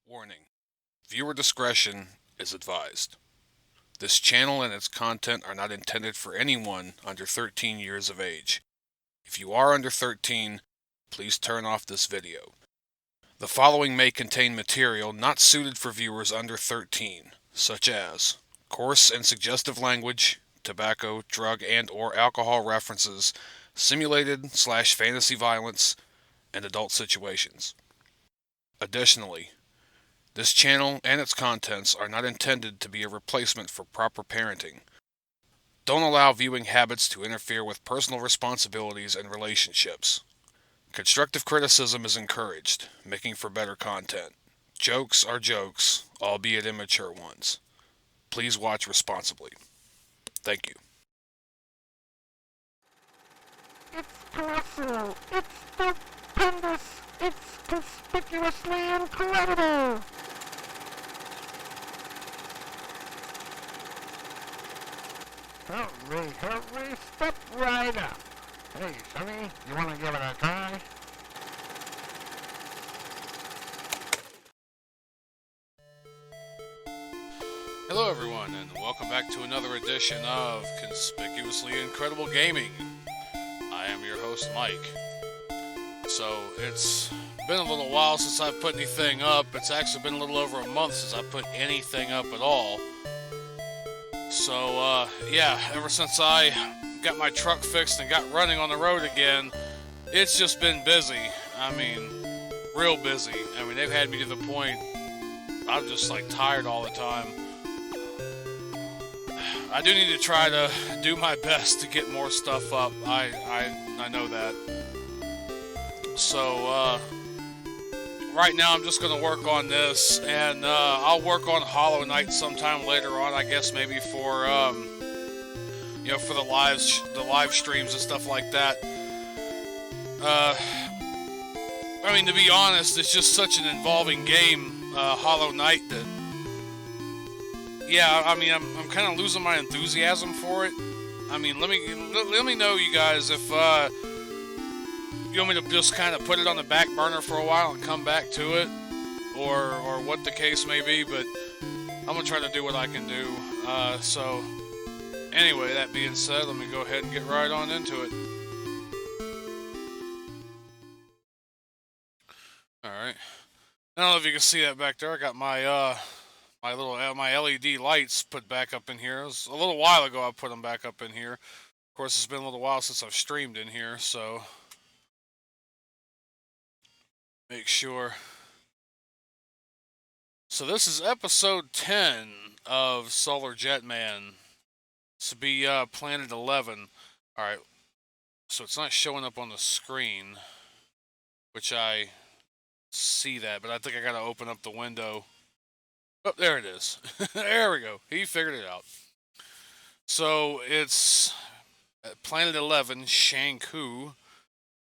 Warning: viewer discretion is advised. This channel and its content are not intended for anyone under 13 years of age. If you are under 13, please turn off this video. The following may contain material not suited for viewers under 13, such as coarse and suggestive language, tobacco, drug and/or alcohol references, simulated/fantasy violence, and adult situations. Additionally, this channel and its contents are not intended to be a replacement for proper parenting. Don't allow viewing habits to interfere with personal responsibilities and relationships. Constructive criticism is encouraged, making for better content. Jokes are jokes, albeit immature ones. Please watch responsibly. Thank you. It's colossal, it's stupendous, it's conspicuously incredible! Hurry, step right up. Hey, Sonny, you want to give it a try? Hello everyone, and welcome back to another edition of Conspicuously Incredible Gaming. I am your host, Mike. So, it's been a little while since I've put anything up. It's actually been a little over a month since I put anything up at all. So, yeah, ever since I got my truck fixed and got running on the road again, it's just been busy. I mean, real busy. I mean, they've had me to the point I'm just like tired all the time. I do need to try to do my best to get more stuff up. I know that. So, right now I'm just going to work on this, and I'll work on Hollow Knight sometime later on, I guess maybe for, you know, for the live streams and stuff like that. I mean, to be honest, it's just such an involving game, Hollow Knight, that, yeah, I mean, I'm kind of losing my enthusiasm for it. I mean, let me know, you guys, if you want me to just kind of put it on the back burner for a while and come back to it, or what the case may be, but I'm gonna try to do what I can do. So anyway, that being said, let me go ahead and get right on into it. Alright. I don't know if you can see that back there. I got my my LED lights put back up in here. It was a little while ago I put them back up in here. Of course, it's been a little while since I've streamed in here, so make sure. So this is episode 10 of Solar Jetman. This will be Planet 11. Alright, so it's not showing up on the screen, which I see that, but I think I gotta open up the window. Oh, there it is. There we go. He figured it out. So it's Planet 11, Shanku,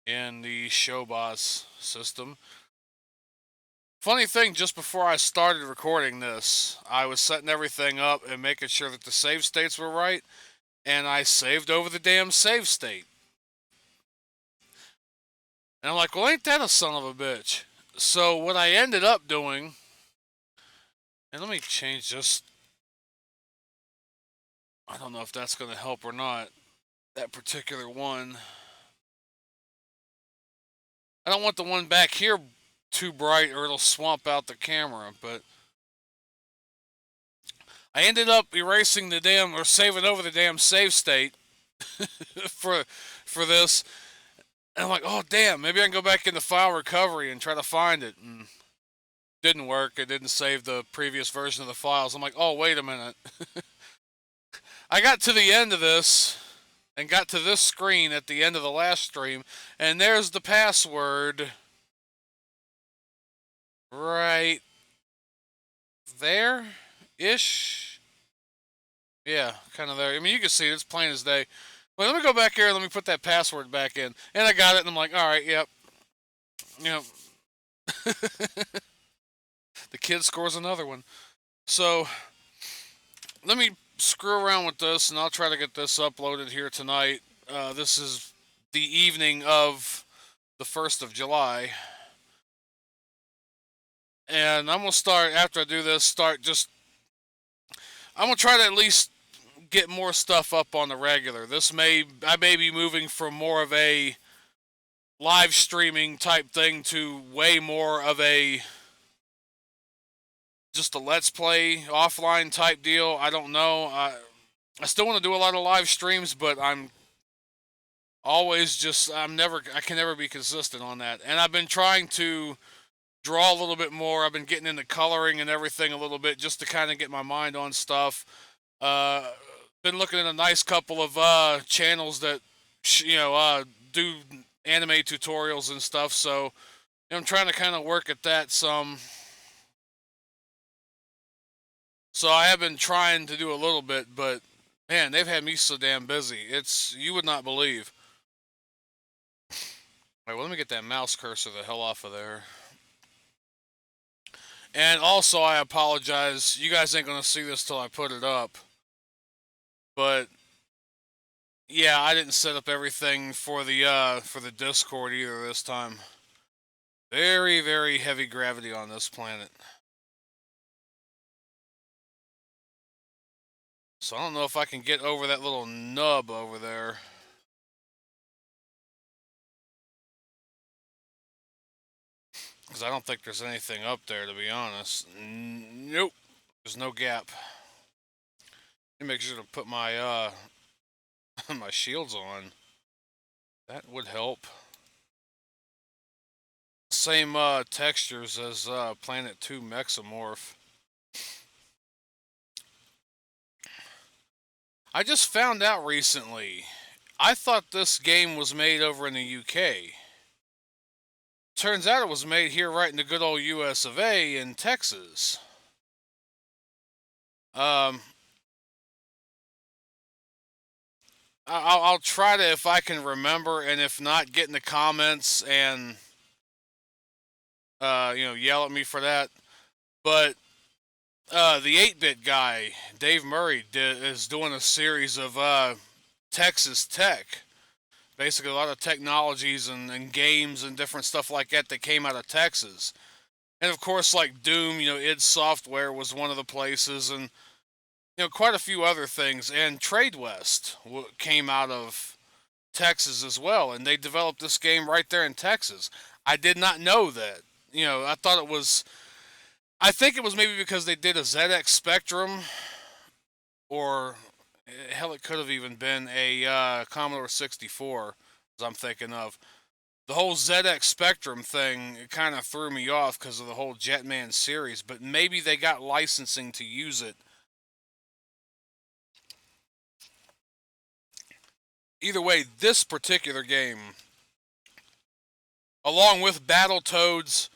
in the Showboss system. Funny thing, just before I started recording this, I was setting everything up and making sure that the save states were right, and I saved over the damn save state. And I'm like, well, ain't that a son of a bitch? So what I ended up doing, and let me change this. I don't know if that's going to help or not, that particular one. I don't want the one back here too bright or it'll swamp out the camera, but I ended up erasing the damn, or saving over the damn save state for this. And I'm like, oh damn, maybe I can go back into file recovery and try to find it. And didn't work. It didn't save the previous version of the files. I'm like, oh, wait a minute. I got to the end of this and got to this screen at the end of the last stream, and there's the password right there-ish. Yeah, kind of there. I mean, you can see it. It's plain as day. Well, let me go back here and let me put that password back in. And I got it, and I'm like, all right, yep. Yep. The kid scores another one. So, let me screw around with this, and I'll try to get this uploaded here tonight. This is the evening of the 1st of July. And I'm gonna start after I do this. I'm gonna try to at least get more stuff up on the regular. I may be moving from more of a live streaming type thing to way more of a just a let's play offline type deal. I don't know. I still want to do a lot of live streams, but I can never be consistent on that. And I've been trying to draw a little bit more. I've been getting into coloring and everything a little bit just to kind of get my mind on stuff. Uh, been looking at a nice couple of channels that do anime tutorials and stuff. So I'm trying to kind of work at that some. So I have been trying to do a little bit, but man, they've had me so damn busy. You would not believe. All right, well, let me get that mouse cursor the hell off of there. And also, I apologize. You guys ain't gonna see this till I put it up. But yeah, I didn't set up everything for the Discord either this time. Very, very heavy gravity on this planet. So I don't know if I can get over that little nub over there. Because I don't think there's anything up there, to be honest. Nope. There's no gap. Let me make sure to put my my shields on. That would help. Same textures as Planet 2 Mexamorph. I just found out recently. I thought this game was made over in the UK. Turns out it was made here right in the good old US of A in Texas. I'll try to, if I can remember, and if not, get in the comments and yell at me for that. But the 8-bit guy, Dave Murray, is doing a series of Texas tech. Basically, a lot of technologies and games and different stuff like that came out of Texas. And of course, like Doom, id Software was one of the places, and quite a few other things. And Tradewest came out of Texas as well, and they developed this game right there in Texas. I did not know that. I thought it was. I think it was maybe because they did a ZX Spectrum, or hell, it could have even been a Commodore 64, as I'm thinking of. The whole ZX Spectrum thing kind of threw me off because of the whole Jetman series, but maybe they got licensing to use it. Either way, this particular game, along with Battletoads,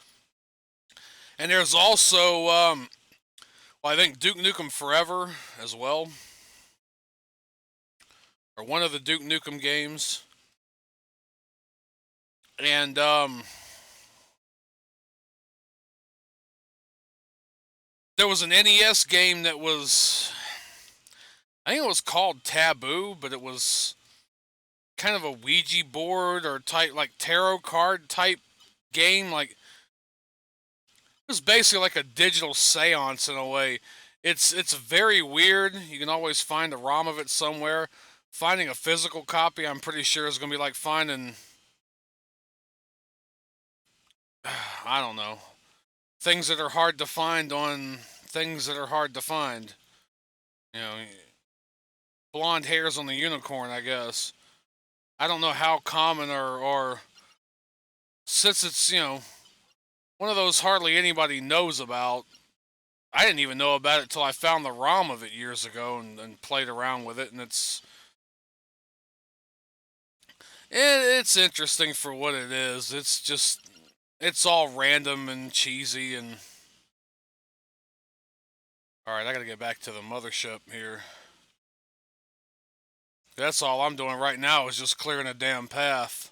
and there's also, I think Duke Nukem Forever as well, or one of the Duke Nukem games. And there was an NES game that was, I think it was called Taboo, but it was kind of a Ouija board or type, like tarot card type game. Like, it was basically like a digital seance in a way. It's very weird. You can always find a ROM of it somewhere. Finding a physical copy, I'm pretty sure, is going to be like finding, I don't know, things that are hard to find on things that are hard to find. You know, blonde hairs on the unicorn, I guess. I don't know how common or since it's, one of those hardly anybody knows about. I didn't even know about it till I found the ROM of it years ago and played around with it, and it's interesting for what it is. It's all random and cheesy and. Alright, I gotta get back to the mothership here. That's all I'm doing right now is just clearing a damn path.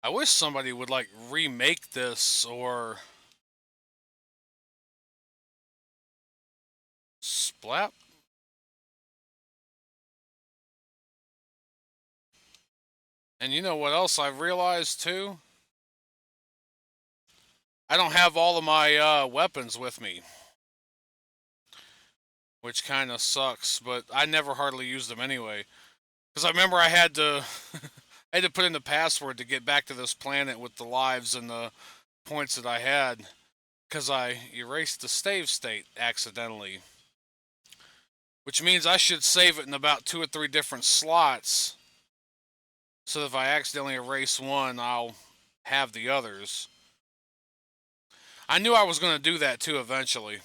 I wish somebody would like remake this or Splat. And you know what else I've realized too? I don't have all of my weapons with me, which kind of sucks, but I never hardly use them anyway. Because I remember I had to I had to put in the password to get back to this planet with the lives and the points that I had, because I erased the save state accidentally. Which means I should save it in about 2 or 3 different slots, so that if I accidentally erase one, I'll have the others. I knew I was going to do that too eventually.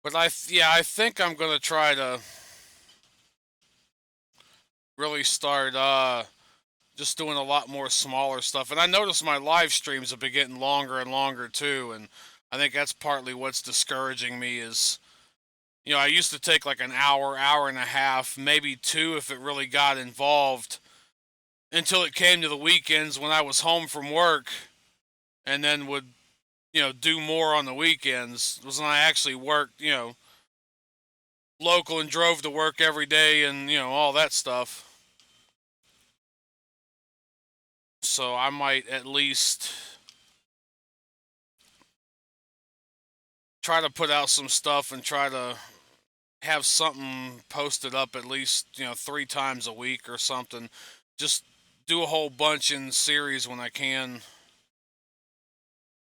But I think I'm going to try to really start just doing a lot more smaller stuff. And I noticed my live streams have been getting longer and longer too, and I think that's partly what's discouraging me is, I used to take like an hour, hour and a half, maybe 2 if it really got involved, until it came to the weekends when I was home from work, and then would, do more on the weekends. It was when I actually worked, local and drove to work every day and, all that stuff. So I might at least try to put out some stuff and try to have something posted up at least, 3 times a week or something. Just do a whole bunch in series when I can.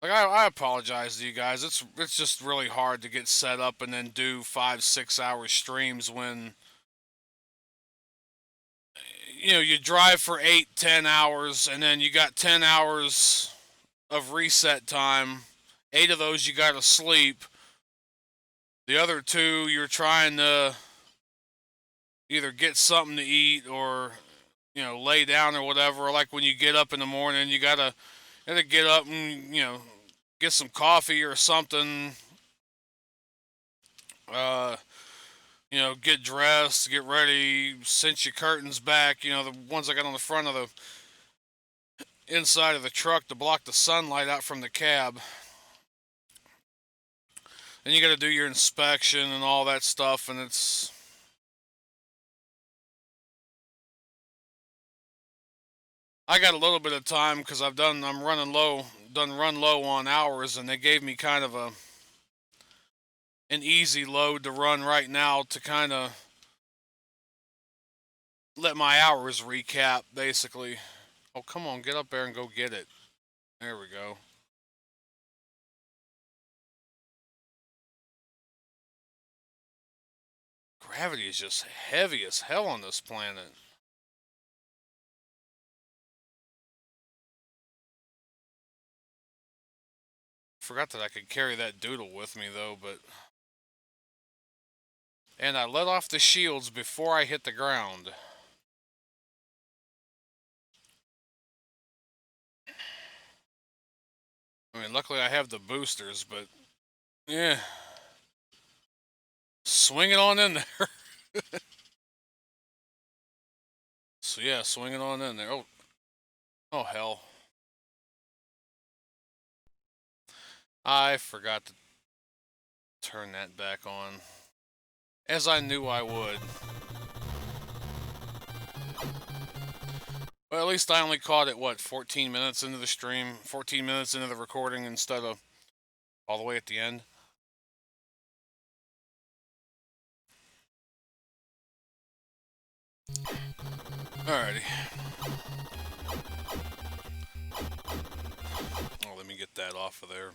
Like, I apologize to you guys. It's just really hard to get set up and then do 5-6 hour streams when, you drive for 8-10 hours and then you got 10 hours of reset time. 8 of those you gotta sleep. The other 2 you're trying to either get something to eat or, lay down or whatever. Or like when you get up in the morning, you gotta get up and, get some coffee or something. Uh, get dressed, get ready, cinch your curtains back, the ones I got on the front of the inside of the truck to block the sunlight out from the cab. Then you got to do your inspection and all that stuff, and I got a little bit of time because I'm running low, run low on hours, and they gave me kind of an easy load to run right now to kind of let my hours recap, basically. Oh, come on, get up there and go get it. There we go. Gravity is just heavy as hell on this planet. Forgot that I could carry that doodle with me, though, but... And I let off the shields before I hit the ground. I mean, luckily I have the boosters, but... Yeah. Swing it on in there. So yeah, swing it on in there. Oh hell. I forgot to turn that back on. As I knew I would. Well, at least I only caught it, what, 14 minutes into the stream? 14 minutes into the recording instead of all the way at the end? Alrighty. Oh, let me get that off of there.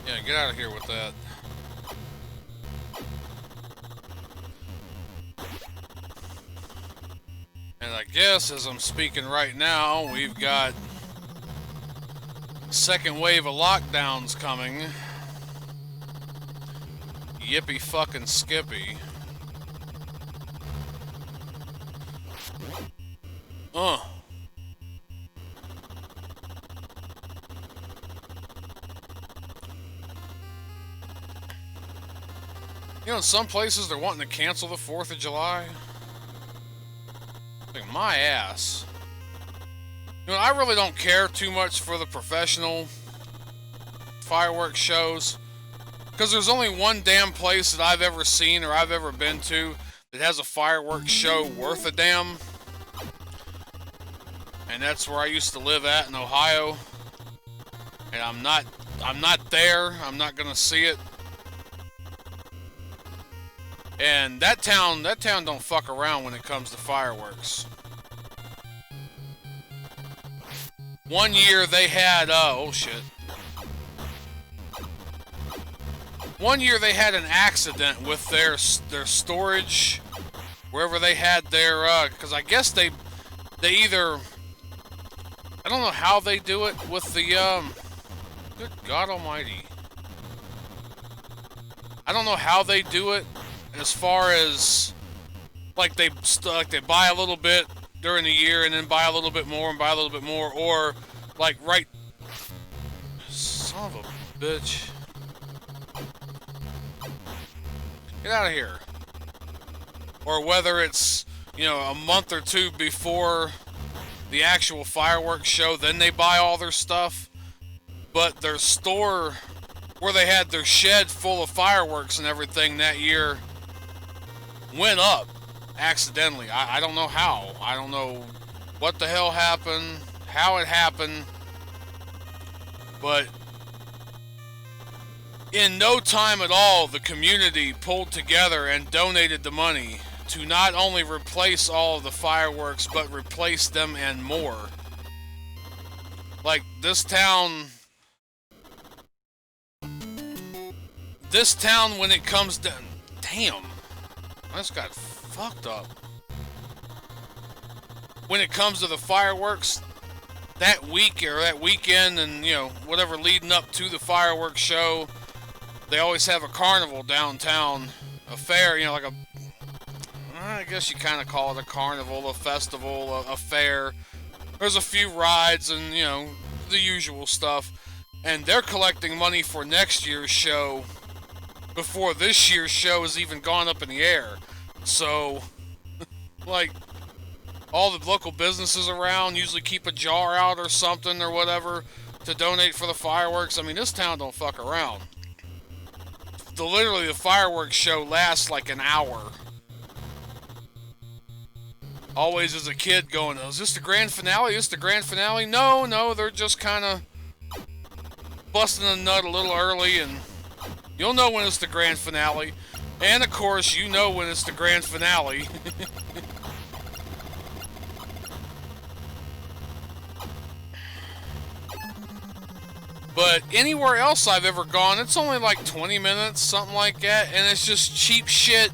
Yeah, get out of here with that. And I guess as I'm speaking right now, we've got second wave of lockdowns coming. Yippee fucking skippy. in some places they're wanting to cancel the 4th of July. Like, my ass. I really don't care too much for the professional fireworks shows, because there's only one damn place that I've ever seen or I've ever been to that has a fireworks show worth a damn. And that's where I used to live at in Ohio. And I'm not there. I'm not gonna see it. And that town don't fuck around when it comes to fireworks. One year they had, oh shit. One year they had an accident with their storage, wherever they had their, because I guess they either, I don't know how they do it with the, good God almighty. I don't know how they do it as far as, like they buy a little bit during the year and then buy a little bit more and buy a little bit more, or like right, son of a bitch. Get out of here. Or whether it's, a month or two before the actual fireworks show, then they buy all their stuff. But their store, where they had their shed full of fireworks and everything that year, went up accidentally. I don't know how. I don't know what the hell happened, how it happened. But in no time at all, the community pulled together and donated the money to not only replace all of the fireworks, but replace them and more. Like, this town, when it comes down, damn, I just got fucked up. When it comes to the fireworks, that week or that weekend and, whatever leading up to the fireworks show, they always have a carnival downtown, a fair, like I guess you kind of call it a carnival, a festival, a fair. There's a few rides and, the usual stuff. And they're collecting money for next year's show before this year's show has even gone up in the air. So, like, all the local businesses around usually keep a jar out or something or whatever to donate for the fireworks. I mean, this town don't fuck around. Literally, the fireworks show lasts like an hour. Always as a kid going, is this the grand finale? Is this the grand finale? No, they're just kind of busting a nut a little early, and you'll know when it's the grand finale. And, of course, you know when it's the grand finale. But anywhere else I've ever gone, it's only like 20 minutes, something like that, and it's just cheap shit.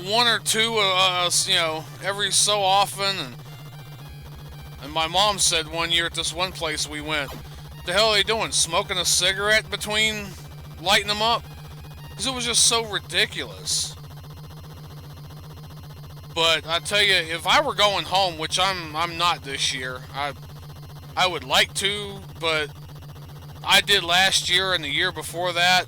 One or two every so often. And my mom said one year at this one place we went, what the hell are they doing? Smoking a cigarette between lighting them up? Because it was just so ridiculous. But I tell you, if I were going home, which I'm not this year, I would like to, but I did last year and the year before that.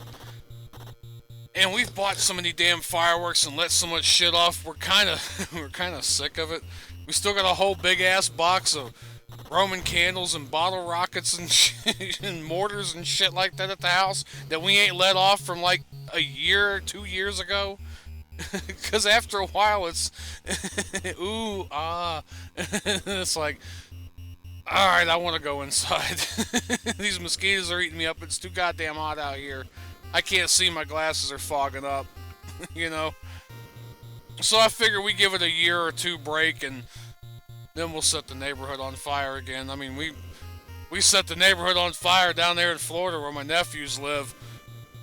And we've bought so many damn fireworks and let so much shit off. We're kind of sick of it. We still got a whole big ass box of Roman candles and bottle rockets and shit, and mortars and shit like that at the house that we ain't let off from like a year or 2 years ago. Because after a while it's ooh ah, it's like, alright, I want to go inside. These mosquitoes are eating me up. It's too goddamn hot out here. I can't see, my glasses are fogging up. So I figure we give it a year or two break and then we'll set the neighborhood on fire again. I mean, we set the neighborhood on fire down there in Florida where my nephews live.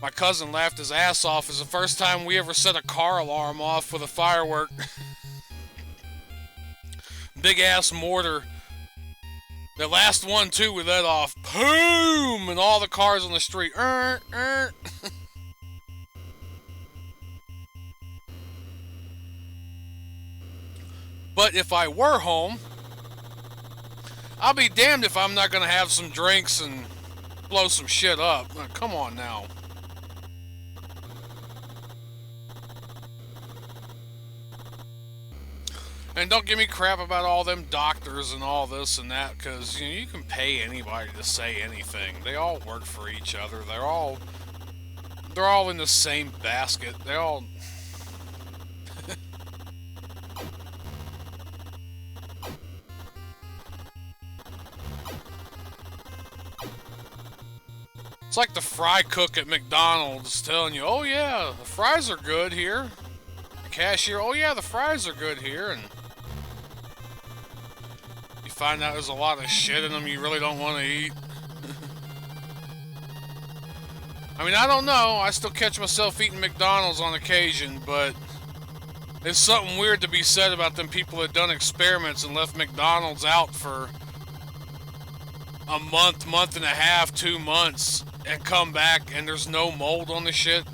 My cousin laughed his ass off. It's the first time we ever set a car alarm off with a firework. Big ass mortar. The last one, too, we let off. Boom! And all the cars on the street. But if I were home, I'll be damned if I'm not going to have some drinks and blow some shit up. Come on now. And don't give me crap about all them doctors and all this and that, because you know, you can pay anybody to say anything. They all work for each other. They're all in the same basket. They all. It's like the fry cook at McDonald's telling you, "Oh yeah, the fries are good here." The cashier, "Oh yeah, the fries are good here," and you find out there's a lot of shit in them you really don't want to eat. I mean, I don't know. I still catch myself eating McDonald's on occasion, but there's something weird to be said about them people that done experiments and left McDonald's out for a month, month and a half, 2 months, and come back and there's no mold on the shit.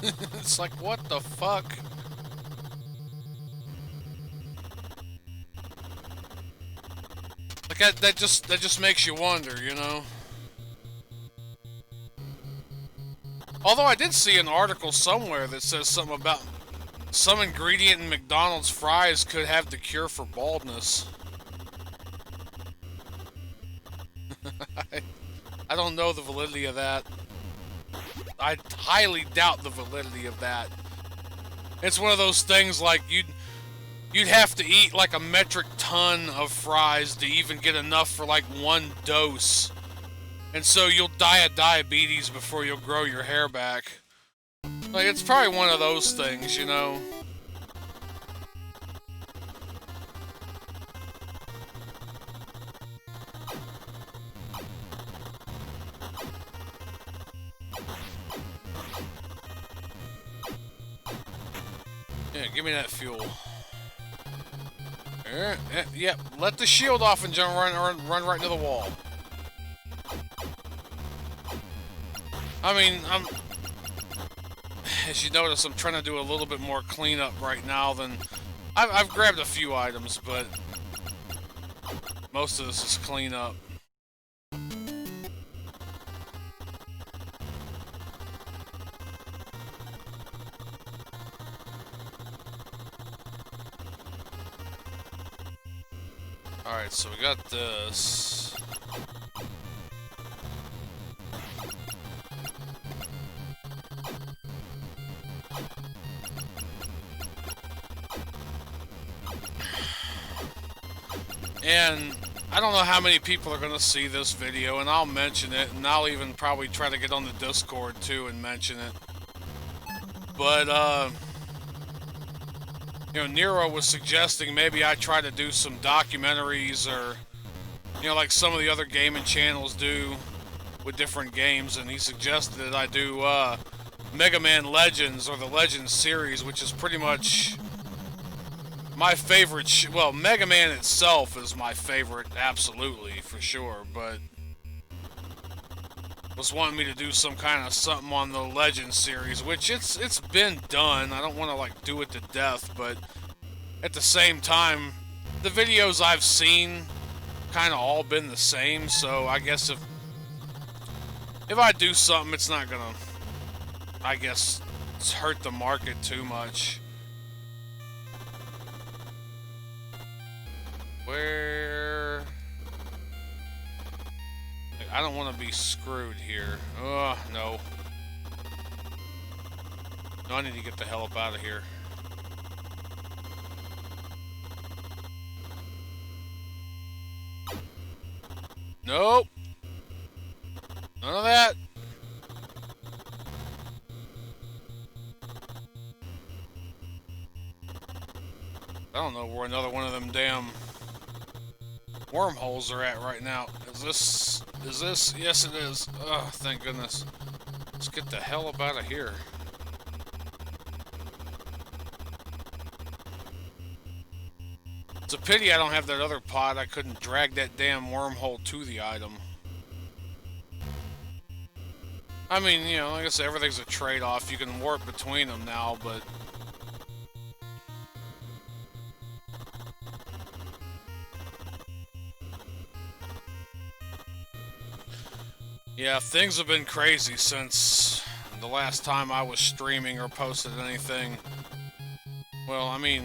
It's like, what the fuck? Like that just makes you wonder, you know? Although I did see an article somewhere that says something about some ingredient in McDonald's fries could have the cure for baldness. I don't know the validity of that. I highly doubt the validity of that. It's one of those things like you'd have to eat like a metric ton of fries to even get enough for like one dose. And so you'll die of diabetes before you'll grow your hair back. Like, it's probably one of those things, you know? Yeah, give me that fuel. Yep, let the shield off and run right into the wall. I mean, as you notice, I'm trying to do a little bit more cleanup right now than... I've grabbed a few items, but most of this is cleanup. Alright, so we got this. And I don't know how many people are going to see this video, and I'll mention it, and I'll even probably try to get on the Discord too and mention it. But, you know, Nero was suggesting maybe I try to do some documentaries or, you know, like some of the other gaming channels do with different games, and he suggested that I do Mega Man Legends or the Legends series, which is pretty much my favorite. Well, Mega Man itself is my favorite, absolutely, for sure, but was wanting me to do some kind of something on the Legends series, which it's been done. I don't want to like do it to death, but at the same time, the videos I've seen kind of all been the same, so I guess if I do something, it's not gonna, I guess, hurt the market too much. Where... I don't want to be screwed here. Oh, no. No, I need to get the hell up out of here. Nope. None of that. I don't know where another one of them damn wormholes are at right now. Is this? Yes, it is. Oh, thank goodness. Let's get the hell up out of here. It's a pity I don't have that other pod. I couldn't drag that damn wormhole to the item. I mean, you know, like I said, everything's a trade-off. You can warp between them now, but... yeah, things have been crazy since the last time I was streaming or posted anything. Well, I mean,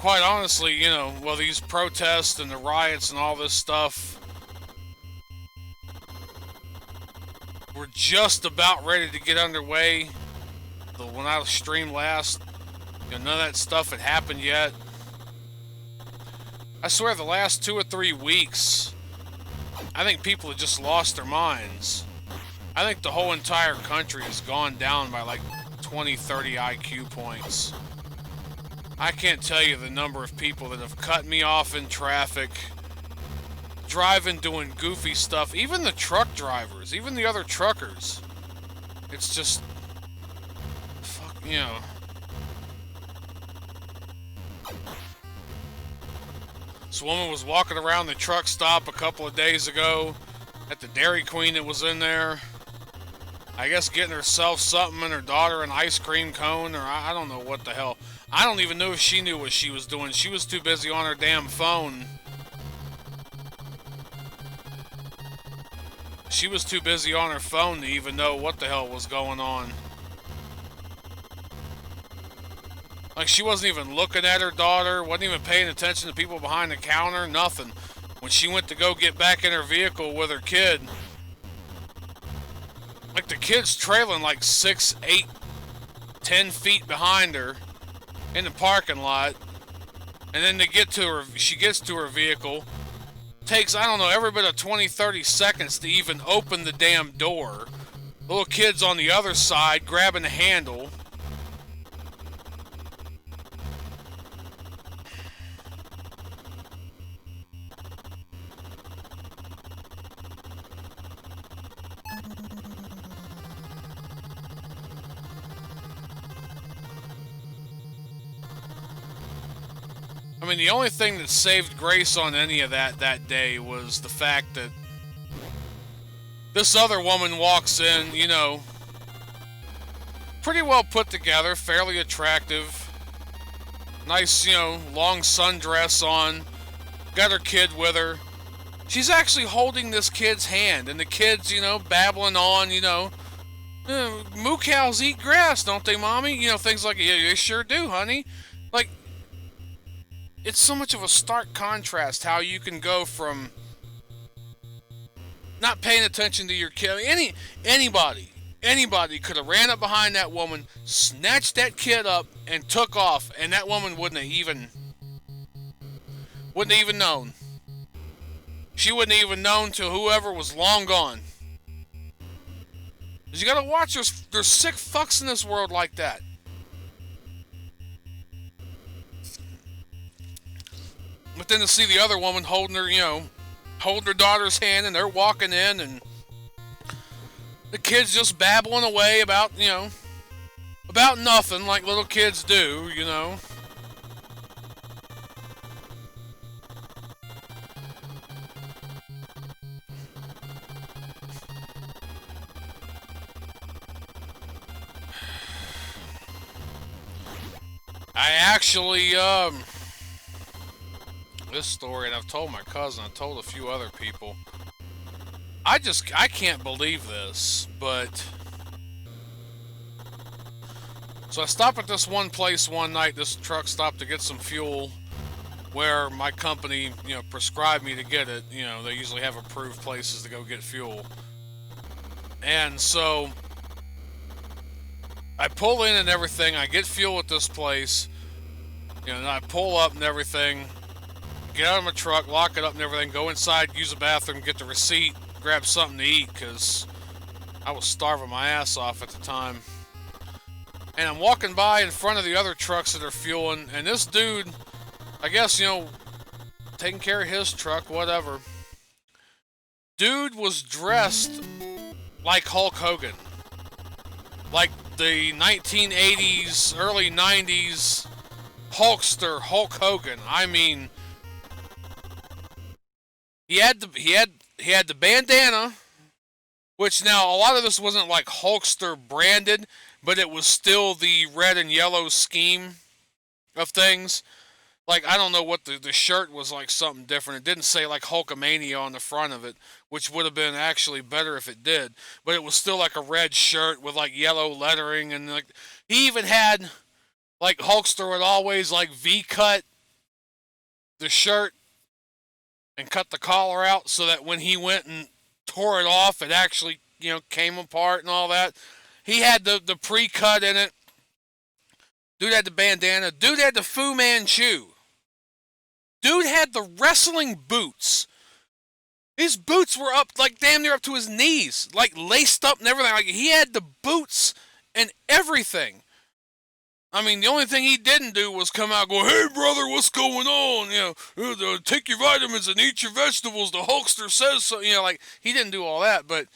quite honestly, you know, well, these protests and the riots and all this stuff were just about ready to get underway. When I streamed last, you know, none of that stuff had happened yet. I swear the last 2 or 3 weeks, I think people have just lost their minds. I think the whole entire country has gone down by like 20, 30 IQ points. I can't tell you the number of people that have cut me off in traffic, driving, doing goofy stuff, even the truck drivers, even the other truckers. It's just, fuck, you know. This woman was walking around the truck stop a couple of days ago at the Dairy Queen that was in there. I guess getting herself something and her daughter an ice cream cone, or I don't know what the hell. I don't even know if she knew what she was doing. She was too busy on her damn phone. She was too busy on her phone to even know what the hell was going on. Like, she wasn't even looking at her daughter, wasn't even paying attention to people behind the counter, nothing. When she went to go get back in her vehicle with her kid, like, the kid's trailing like 6, 8, 10 feet behind her in the parking lot, and then she gets to her vehicle, takes, I don't know, every bit of 20, 30 seconds to even open the damn door. Little kid's on the other side grabbing the handle. I mean, the only thing that saved grace on any of that day was the fact that this other woman walks in, you know, pretty well put together, fairly attractive, nice, you know, long sundress on, got her kid with her. She's actually holding this kid's hand, and the kid's, you know, babbling on, you know, moo cows eat grass, don't they, mommy? You know, things like, yeah, they sure do, honey. Like, it's so much of a stark contrast how you can go from not paying attention to your kid. Anybody could have ran up behind that woman, snatched that kid up, and took off, and that woman wouldn't have even known. She wouldn't have even known till whoever was long gone. 'Cause you gotta watch, there's sick fucks in this world like that. But then to see the other woman holding her daughter's hand, and they're walking in, and the kid's just babbling away about, you know, about nothing, like little kids do, you know. I actually, this story, and I've told my cousin, I've told a few other people. I can't believe this, but... So I stop at this one place one night, this truck stop, to get some fuel, where my company, you know, prescribed me to get it. You know, they usually have approved places to go get fuel. And so, I pull in and everything, I get fuel at this place, you know, and I pull up and everything, get out of my truck, lock it up and everything, go inside, use the bathroom, get the receipt, grab something to eat, because I was starving my ass off at the time. And I'm walking by in front of the other trucks that are fueling, and this dude, I guess, you know, taking care of his truck, whatever. Dude was dressed like Hulk Hogan. Like the 1980s, early 90s Hulkster Hulk Hogan. I mean, he had the bandana, which now a lot of this wasn't like Hulkster branded, but it was still the red and yellow scheme of things. Like, I don't know what the shirt was, like something different. It didn't say like Hulkamania on the front of it, which would have been actually better if it did. But it was still like a red shirt with like yellow lettering, and like he even had, like Hulkster would always like V-cut the shirt and cut the collar out so that when he went and tore it off, it actually, came apart and all that. He had the pre-cut in it. Dude had the bandana. Dude had the Fu Manchu. Dude had the wrestling boots. His boots were up, like, damn near up to his knees. Like, laced up and everything. Like, he had the boots and everything. I mean, the only thing he didn't do was come out and go, hey, brother, what's going on? Take your vitamins and eat your vegetables. The Hulkster says so. Like, he didn't do all that. But,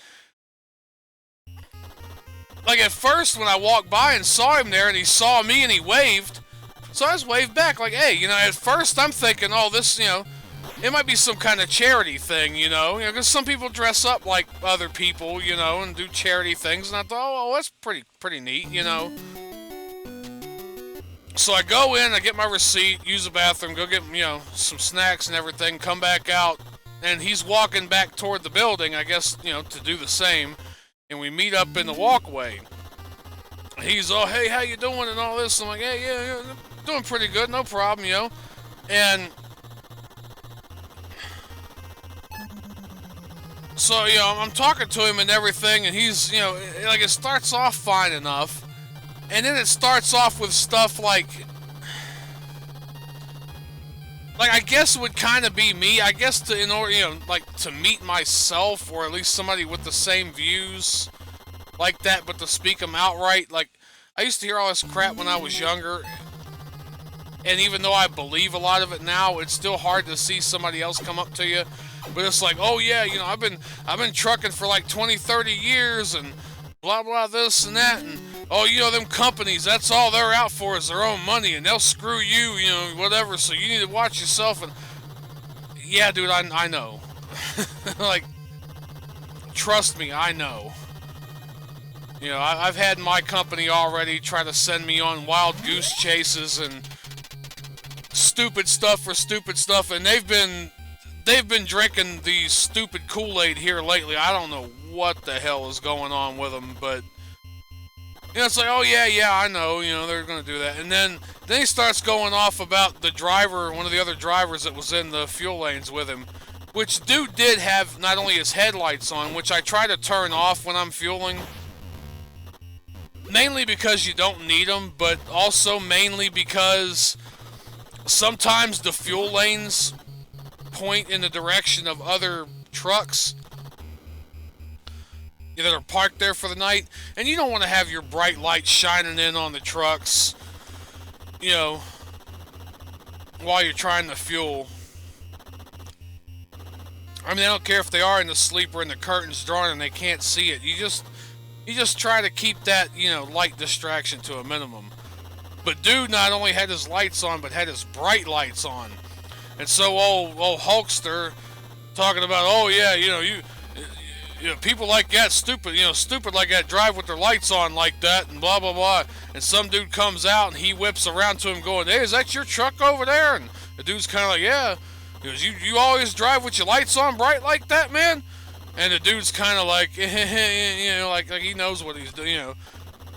like, at first, when I walked by and saw him there and he saw me and he waved, so I just waved back like, hey, at first I'm thinking, oh, this, it might be some kind of charity thing, because some people dress up like other people, and do charity things, and I thought, oh, well, that's pretty neat, So I go in, I get my receipt, use the bathroom, go get, some snacks and everything, come back out, and he's walking back toward the building, I guess, to do the same, and we meet up in the walkway. He's, oh, hey, how you doing, and all this, I'm like, hey, yeah, doing pretty good, no problem, and so, I'm talking to him and everything, and he's, like, it starts off fine enough, and then it starts off with stuff like, I guess it would kind of be me, I guess in order, to meet myself, or at least somebody with the same views like that, but to speak them outright, like, I used to hear all this crap when I was younger, and even though I believe a lot of it now, it's still hard to see somebody else come up to you. But it's like, oh yeah, I've been trucking for like 20, 30 years and blah blah this and that, and oh, them companies, that's all they're out for is their own money, and they'll screw you, whatever. So you need to watch yourself. And yeah, dude, I know. Like, trust me, I know. I've had my company already try to send me on wild goose chases and stupid stuff for stupid stuff, and they've been drinking the stupid Kool-Aid here lately. I don't know what the hell is going on with them, but it's like, oh yeah, I know, they're gonna do that, and then he starts going off about the driver, one of the other drivers that was in the fuel lanes with him, which dude did have not only his headlights on, which I try to turn off when I'm fueling. Mainly because you don't need them, but also mainly because sometimes the fuel lanes point in the direction of other trucks that are parked there for the night, and you don't want to have your bright lights shining in on the trucks, while you're trying to fuel. I mean, I don't care if they are in the sleeper and the curtain's drawn and they can't see it. You just try to keep that, light distraction to a minimum. But dude not only had his lights on, but had his bright lights on. And so old Hulkster talking about, oh yeah, people like that, stupid like that, drive with their lights on like that, and blah blah blah. And some dude comes out and he whips around to him going, hey, is that your truck over there? And the dude's kind of like, yeah. He goes, you always drive with your lights on bright like that, man? And the dude's kind of like, like he knows what he's doing, And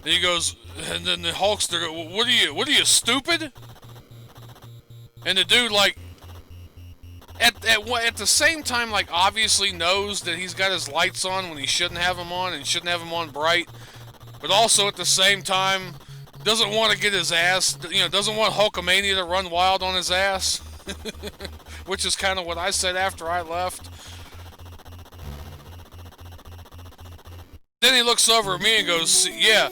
he goes, and then the Hulkster goes, what are you, stupid? And the dude, like, at the same time, like, obviously knows that he's got his lights on when he shouldn't have them on and shouldn't have them on bright, but also at the same time doesn't want to get his ass, doesn't want Hulkamania to run wild on his ass, which is kind of what I said after I left. Then he looks over at me and goes, yeah,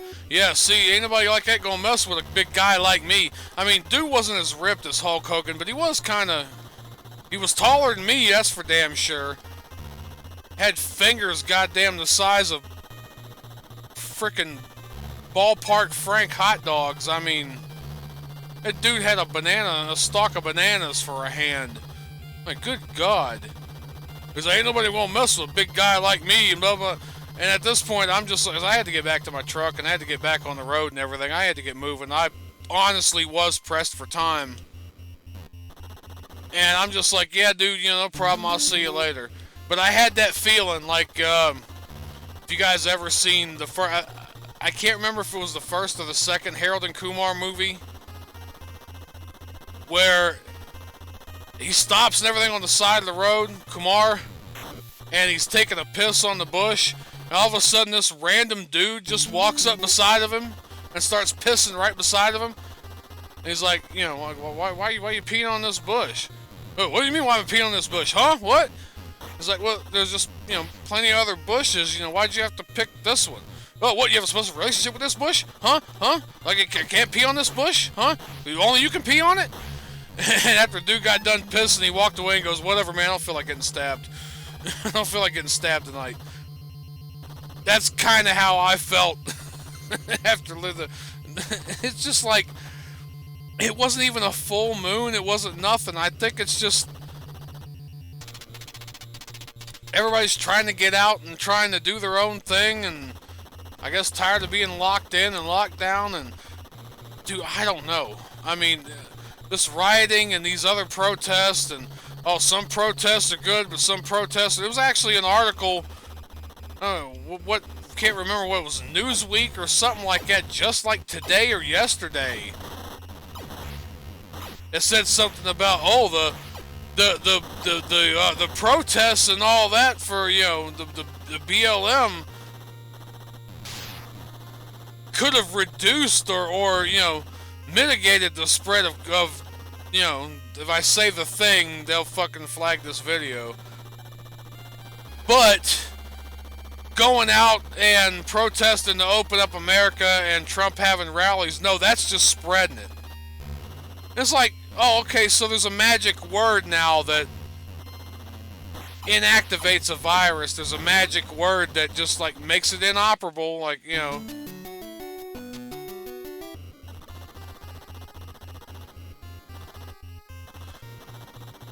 see, ain't nobody like that gonna mess with a big guy like me. I mean, dude wasn't as ripped as Hulk Hogan, but he was taller than me, that's for damn sure. Had fingers goddamn the size of frickin' ballpark Frank hot dogs. I mean, that dude had a stalk of bananas for a hand. Like, good God. Because ain't nobody gonna mess with a big guy like me, and blah, blah. And at this point, I'm just, because I had to get back to my truck, and I had to get back on the road and everything. I had to get moving. I honestly was pressed for time. And I'm just like, yeah, dude, no problem, I'll see you later. But I had that feeling, like, if you guys ever seen the first, I can't remember if it was the first or the second Harold and Kumar movie, where he stops and everything on the side of the road, Kumar, and he's taking a piss on the bush. And all of a sudden, this random dude just walks up beside of him and starts pissing right beside of him. And he's like, you know, like, well, why are you peeing on this bush? Oh, what do you mean why am I peeing on this bush? Huh? What? He's like, well, there's just, you know, plenty of other bushes. You know, why'd you have to pick this one? Oh, what, you have a special relationship with this bush? Huh? Huh? Like, I can't pee on this bush? Huh? Only you can pee on it? And after the dude got done pissing, he walked away and goes, whatever, man, I don't feel like getting stabbed. I don't feel like getting stabbed tonight. That's kind of how I felt after living. It's just like, it wasn't even a full moon. It wasn't nothing. I think it's just everybody's trying to get out and trying to do their own thing, and I guess tired of being locked in and locked down. And dude, I don't know. I mean, this rioting and these other protests, and oh, some protests are good, but some protests. It was actually an article. What can't remember what it was, Newsweek or something like that, just like today or yesterday. It said something about the protests and all that for, you know, the BLM could have reduced or you know, mitigated the spread of you know, if I say the thing, they'll fucking flag this video. But going out and protesting to open up America and Trump having rallies, no, that's just spreading it. It's like, oh, okay, so there's a magic word now that inactivates a virus. There's a magic word that just, like, makes it inoperable, like, you know.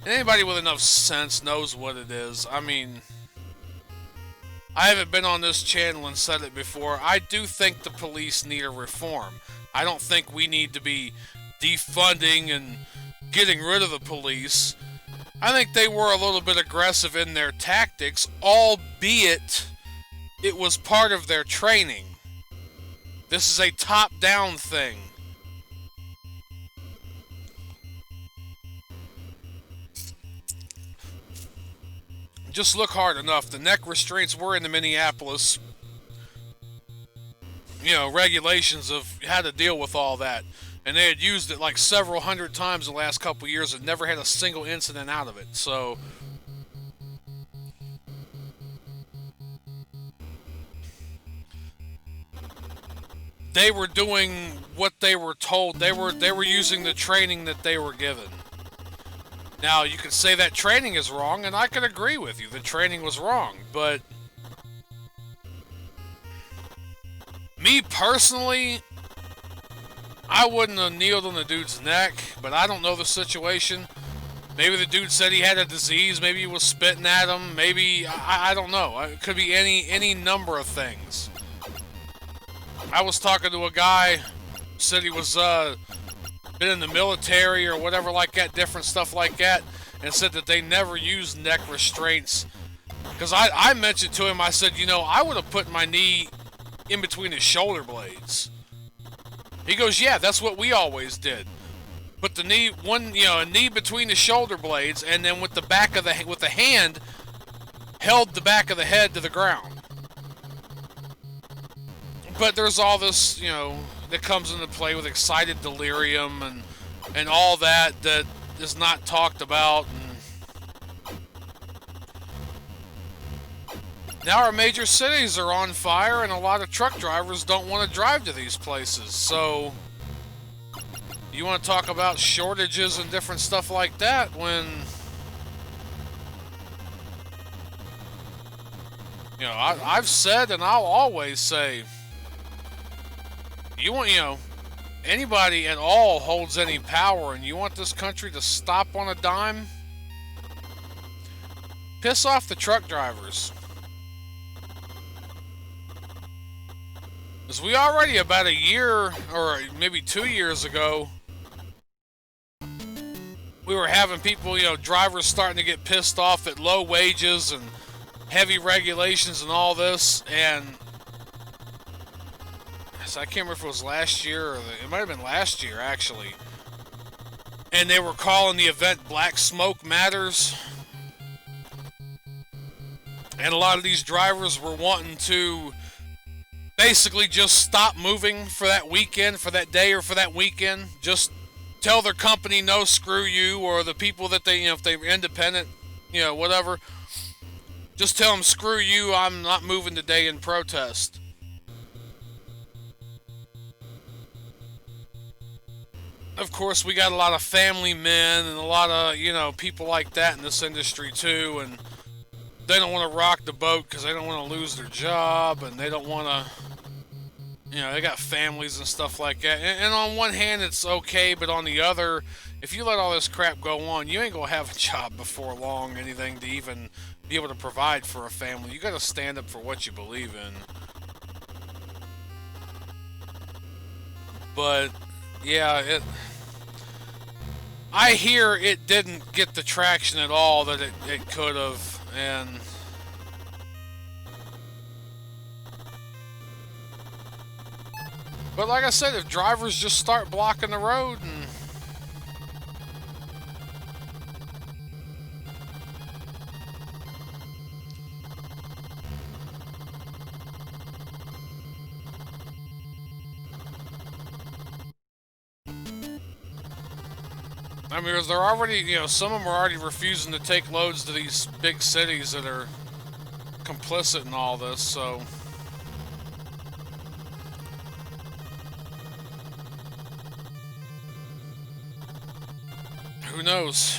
Anybody with enough sense knows what it is. I mean, I haven't been on this channel and said it before. I do think the police need a reform. I don't think we need to be defunding and getting rid of the police. I think they were a little bit aggressive in their tactics, albeit it was part of their training. This is a top-down thing. Just look hard enough. The neck restraints were in the Minneapolis, you know, regulations of how to deal with all that. And they had used it like several hundred times in the last couple of years and never had a single incident out of it. So they were doing what they were told. They were using the training that they were given. Now, you could say that training is wrong, and I could agree with you. The training was wrong, but me personally, I wouldn't have kneeled on the dude's neck, but I don't know the situation. Maybe the dude said he had a disease. Maybe he was spitting at him. Maybe, I don't know. It could be any number of things. I was talking to a guy, said he was been in the military or whatever like that, different stuff like that, and said that they never use neck restraints. Because I mentioned to him, I said, you know, I would have put my knee in between his shoulder blades. He goes, yeah, that's what we always did. Put the knee, a knee between the shoulder blades, and then with the back of with the hand, held the back of the head to the ground. But there's all this, you know, that comes into play with excited delirium and all that is not talked about. And now our major cities are on fire, and a lot of truck drivers don't want to drive to these places. So you want to talk about shortages and different stuff like that when, you know, I've said and I'll always say, you want, you know, anybody at all holds any power and you want this country to stop on a dime, piss off the truck drivers. Because we already, about a year or maybe 2 years ago, we were having people, you know, drivers starting to get pissed off at low wages and heavy regulations and all this. And I can't remember if it was last year or it might have been last year actually. and they were calling the event Black Smoke Matters. And a lot of these drivers were wanting to basically just stop moving for that weekend, for that day, or for that weekend. Just tell their company, no, screw you, or the people that they, if they're independent, whatever. Just tell them, screw you, I'm not moving today in protest. Of course, we got a lot of family men and a lot of, people like that in this industry too, and they don't want to rock the boat because they don't want to lose their job, and they don't want to, they got families and stuff like that. And on one hand, it's okay, but on the other, if you let all this crap go on, you ain't going to have a job before long, anything to even be able to provide for a family. You got to stand up for what you believe in. But yeah, I hear it didn't get the traction at all that it could have, and but like I said, if drivers just start blocking the road and I mean, they're already, some of them are already refusing to take loads to these big cities that are complicit in all this, so who knows?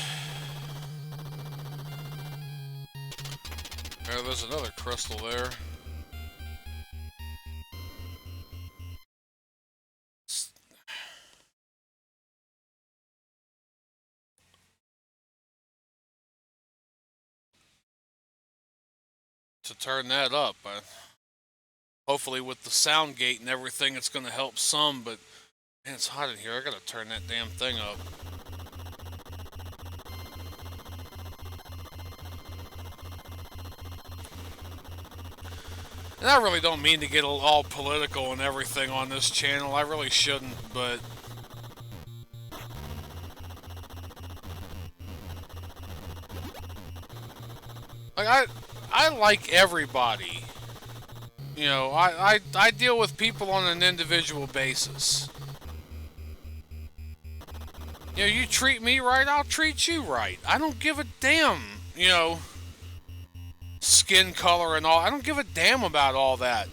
Oh, there's another crystal there. To turn that up, hopefully with the sound gate and everything, it's going to help some, but man, it's hot in here. I got to turn that damn thing up. And I really don't mean to get all political and everything on this channel. I really shouldn't, but like I like everybody. I deal with people on an individual basis. You treat me right, I'll treat you right. I don't give a damn, skin color and all. I don't give a damn about all that.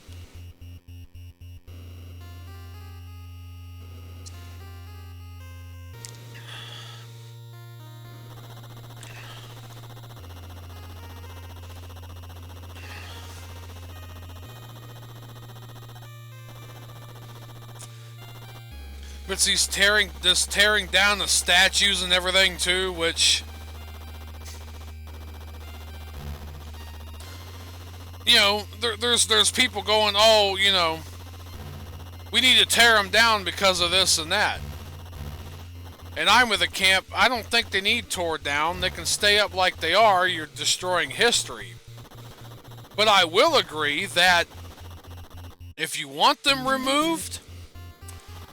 It's these tearing down the statues and everything too, which there's people going, oh, we need to tear them down because of this and that. And I'm with the camp. I don't think they need torn down. They can stay up like they are. You're destroying history. But I will agree that if you want them removed,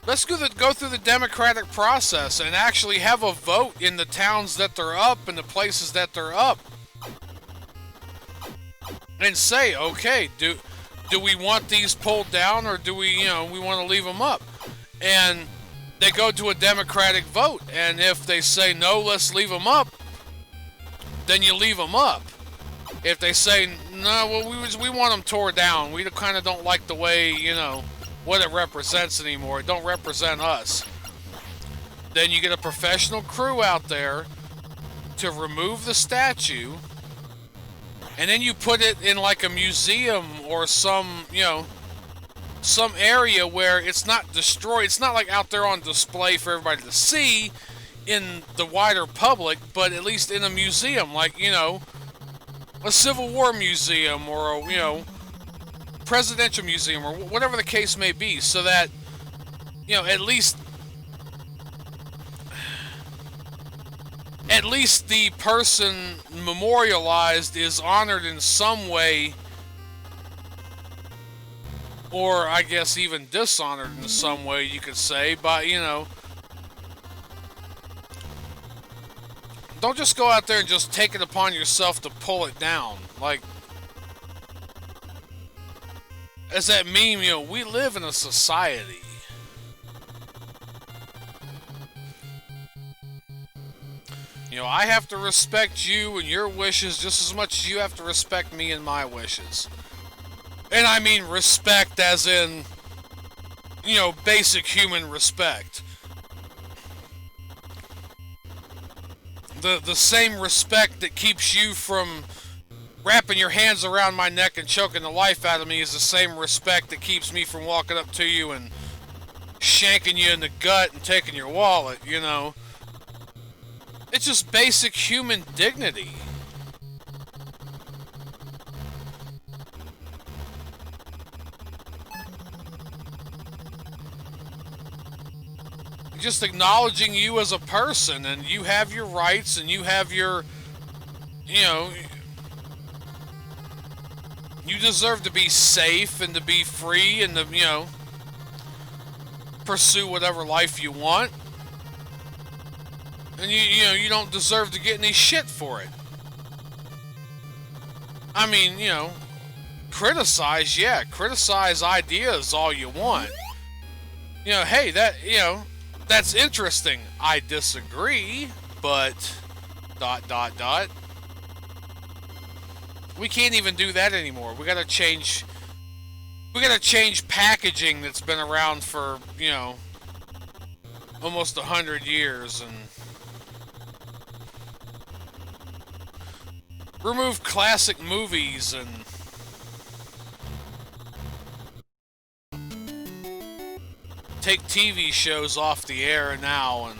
let's go through the democratic process and actually have a vote in the towns that they're up and the places that they're up. And say, okay, do we want these pulled down, or do we, we want to leave them up? And they go to a democratic vote, and if they say, no, let's leave them up, then you leave them up. If they say, no, well, we want them tore down, we kind of don't like the way, what it represents anymore, it don't represent us, then you get a professional crew out there to remove the statue, and then you put it in like a museum or some, some area where it's not destroyed. It's not like out there on display for everybody to see in the wider public, but at least in a museum, like, a Civil War museum or a, presidential museum or whatever the case may be, so that, at least the person memorialized is honored in some way, or I guess even dishonored in some way, you could say, by, don't just go out there and just take it upon yourself to pull it down. Like, as that meme, you know, we live in a society. You know, I have to respect you and your wishes just as much as you have to respect me and my wishes. And I mean respect as in, you know, basic human respect. The same respect that keeps you from wrapping your hands around my neck and choking the life out of me is the same respect that keeps me from walking up to you and shanking you in the gut and taking your wallet, you know. It's just basic human dignity. Just acknowledging you as a person, and you have your rights, and you have your, you know, you deserve to be safe and to be free and to, you know, pursue whatever life you want. And you know, you don't deserve to get any shit for it. I mean, you know, criticize ideas all you want. You know, hey, that, you know, that's interesting. I disagree, but ... We can't even do that anymore. We gotta change packaging that's been around for, you know, almost 100 years, and remove classic movies and take TV shows off the air now, and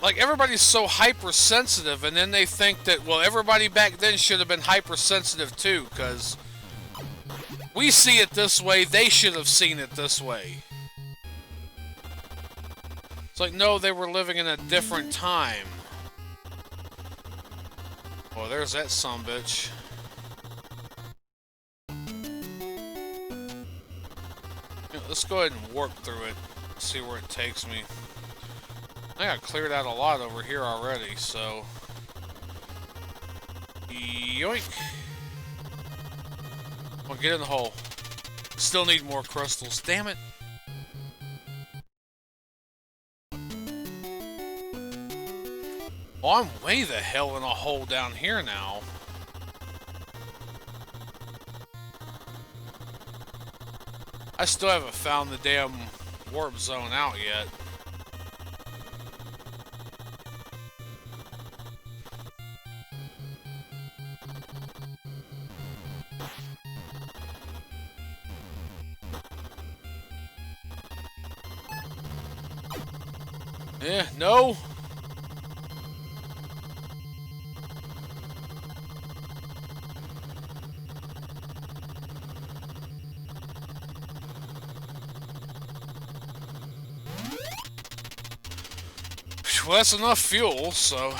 like, everybody's so hypersensitive, and then they think that, well, everybody back then should have been hypersensitive too, because we see it this way, they should have seen it this way. It's like, no, they were living in a different time. Well, there's that sumbitch. Let's go ahead and warp through it, see where it takes me. I think I cleared out a lot over here already, so... Yoink! Well, get in the hole. Still need more crystals, damn it! Oh, I'm way the hell in a hole down here now. I still haven't found the damn warp zone out yet. Yeah, no. Well, that's enough fuel, so...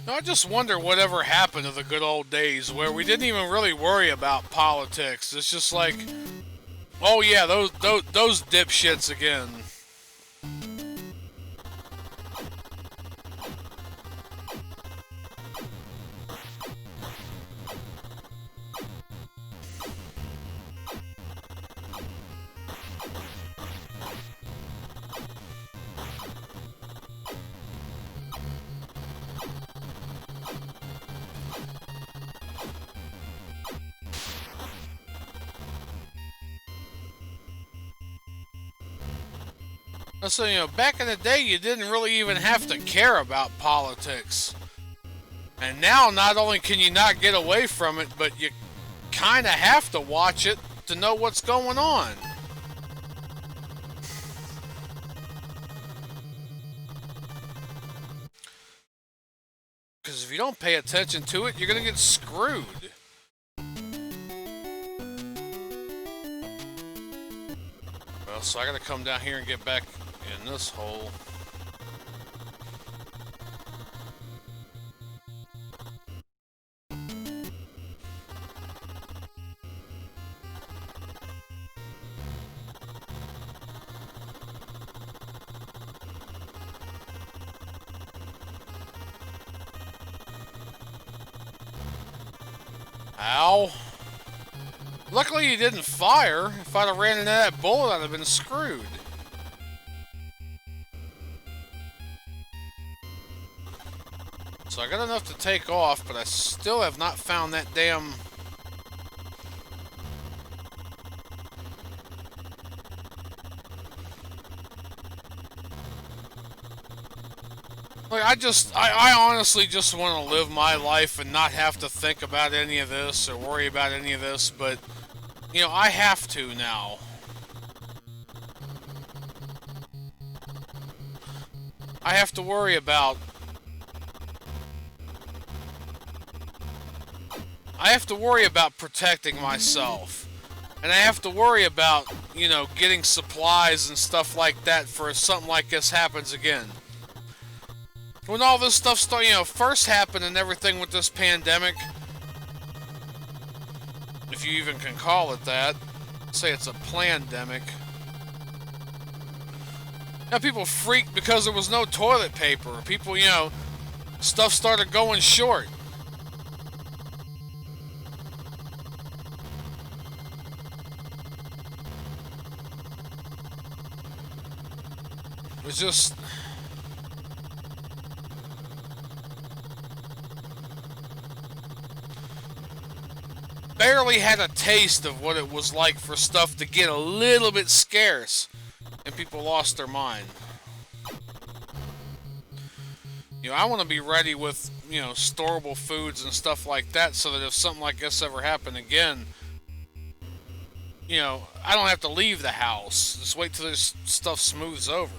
I just wonder whatever happened to the good old days where we didn't even really worry about politics. It's just like, oh yeah, those dipshits again. So, you know, back in the day, you didn't really even have to care about politics. And now, not only can you not get away from it, but you kind of have to watch it to know what's going on. because if you don't pay attention to it, you're gonna get screwed. Well, so I gotta come down here and get back in this hole. Ow. Luckily you didn't fire. If I'd have ran into that bullet, I'd have been screwed. So I got enough to take off, but I still have not found that damn... Like, I honestly just want to live my life and not have to think about any of this or worry about any of this, but, you know, I have to now. I have to worry about... I have to worry about protecting myself. And I have to worry about, you know, getting supplies and stuff like that for if something like this happens again. When all this stuff started, you know, first happened and everything with this pandemic, if you even can call it that, say it's a plandemic. Now people freaked because there was no toilet paper. People, you know, stuff started going short. It was just... barely had a taste of what it was like for stuff to get a little bit scarce and people lost their mind. You know, I want to be ready with, you know, storable foods and stuff like that so that if something like this ever happened again, you know, I don't have to leave the house. Just wait till this stuff smooths over.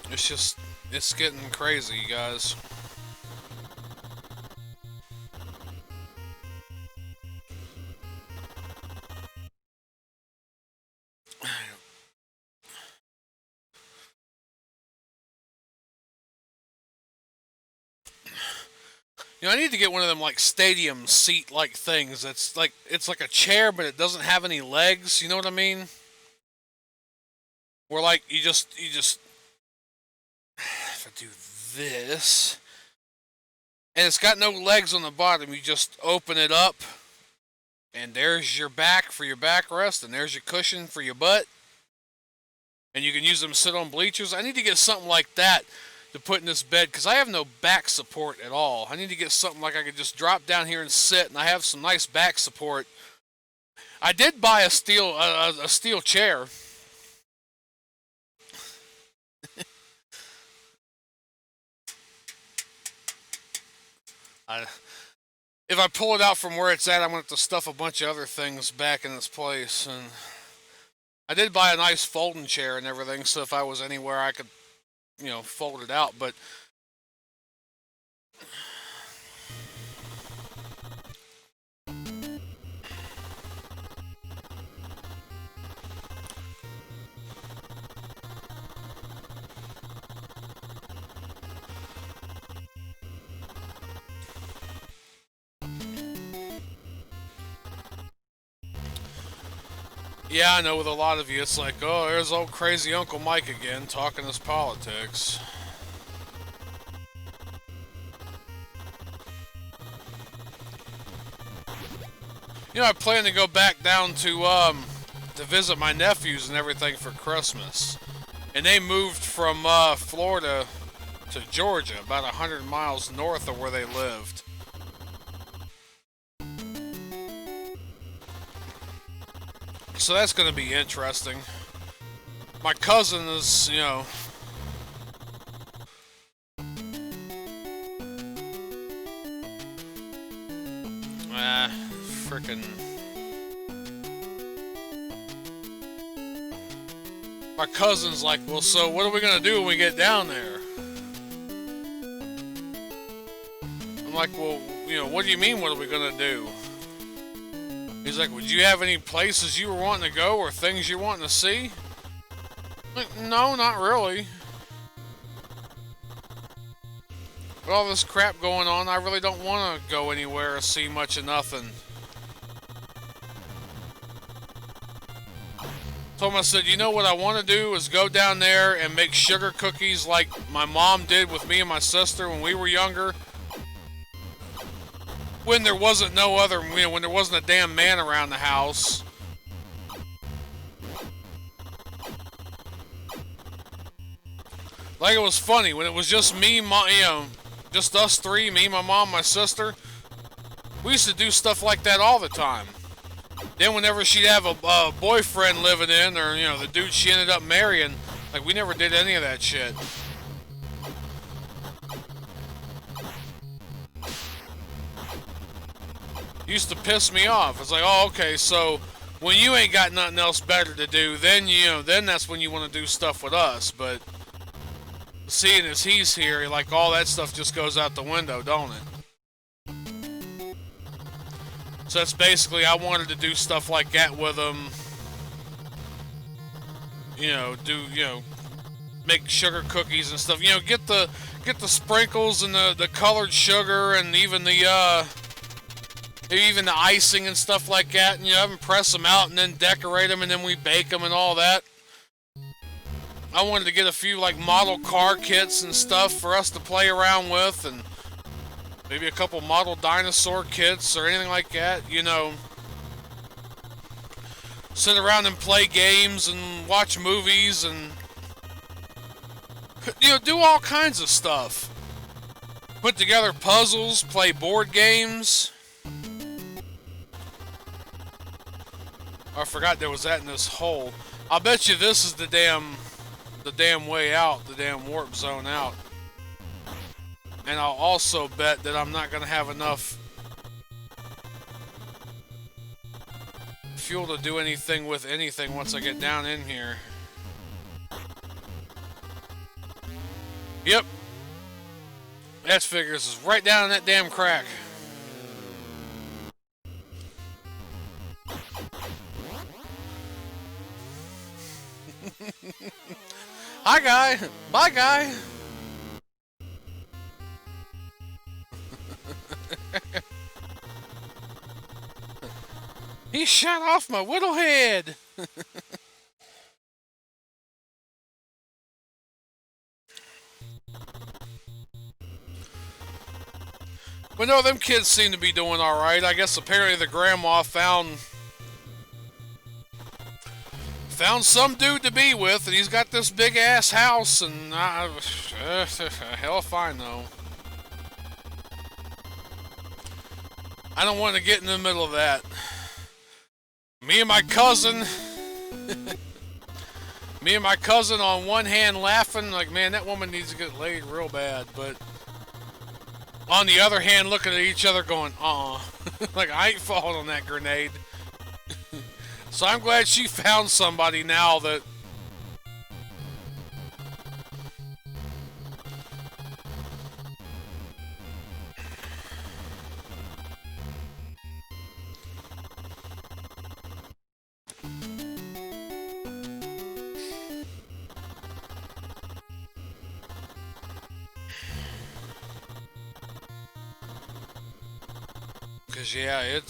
It's just, it's getting crazy, you guys. You know, I need to get one of them, like, stadium seat-like things that's, like, it's like a chair, but it doesn't have any legs, you know what I mean? Where, like, you just... If I do this... And it's got no legs on the bottom, you just open it up, and there's your back for your backrest, and there's your cushion for your butt. And you can use them to sit on bleachers. I need to get something like that to put in this bed, because I have no back support at all. I need to get something like I could just drop down here and sit, and I have some nice back support. I did buy a steel chair. If I pull it out from where it's at, I'm going to have to stuff a bunch of other things back in its place. And I did buy a nice folding chair and everything, so if I was anywhere I could, you know, fold it out. But yeah, I know with a lot of you, it's like, oh, there's old crazy Uncle Mike again, talking his politics. You know, I plan to go back down to visit my nephews and everything for Christmas. And they moved from Florida to Georgia, about 100 miles north of where they lived. So that's going to be interesting. My cousin is, you know... Frickin'. My cousin's like, well, so what are we gonna do when we get down there? I'm like, well, you know, what do you mean, what are we gonna do? He's like, would you have any places you were wanting to go or things you're wanting to see? I'm like, no, not really. With all this crap going on, I really don't want to go anywhere or see much of nothing. Told him, I said, you know what I want to do is go down there and make sugar cookies like my mom did with me and my sister when we were younger. When there wasn't no other, you know, when there wasn't a damn man around the house. Like, it was funny when it was just me, you know, just us three, me, my mom, my sister. We used to do stuff like that all the time. Then whenever she'd have a boyfriend living in, or, you know, the dude she ended up marrying, like, we never did any of that shit. Used to piss me off. It's like, oh, okay, so when you ain't got nothing else better to do, then, you know, then that's when you want to do stuff with us. But seeing as he's here, like, all that stuff just goes out the window, don't it? So that's basically, I wanted to do stuff like that with him. You know, make sugar cookies and stuff. You know, get the sprinkles and the colored sugar and even the icing and stuff like that. And, you know, have them press them out and then decorate them and then we bake them and all that. I wanted to get a few, like, model car kits and stuff for us to play around with, and maybe a couple model dinosaur kits or anything like that, you know. Sit around and play games and watch movies and, you know, do all kinds of stuff. Put together puzzles, play board games. I forgot there was that in this hole. I'll bet you this is the damn way out, the damn warp zone out. And I'll also bet that I'm not going to have enough fuel to do anything with anything once I get down in here. Yep. That figures is right down in that damn crack. Hi, guy. Bye, guy. He shot off my little head. But no, them kids seem to be doing all right. I guess apparently the grandma found some dude to be with, and he's got this big ass house, and hell fine though. I don't want to get in the middle of that. Me and my cousin on one hand laughing like, man, that woman needs to get laid real bad, but on the other hand looking at each other going, like, I ain't falling on that grenade. So I'm glad she found somebody now that yeah,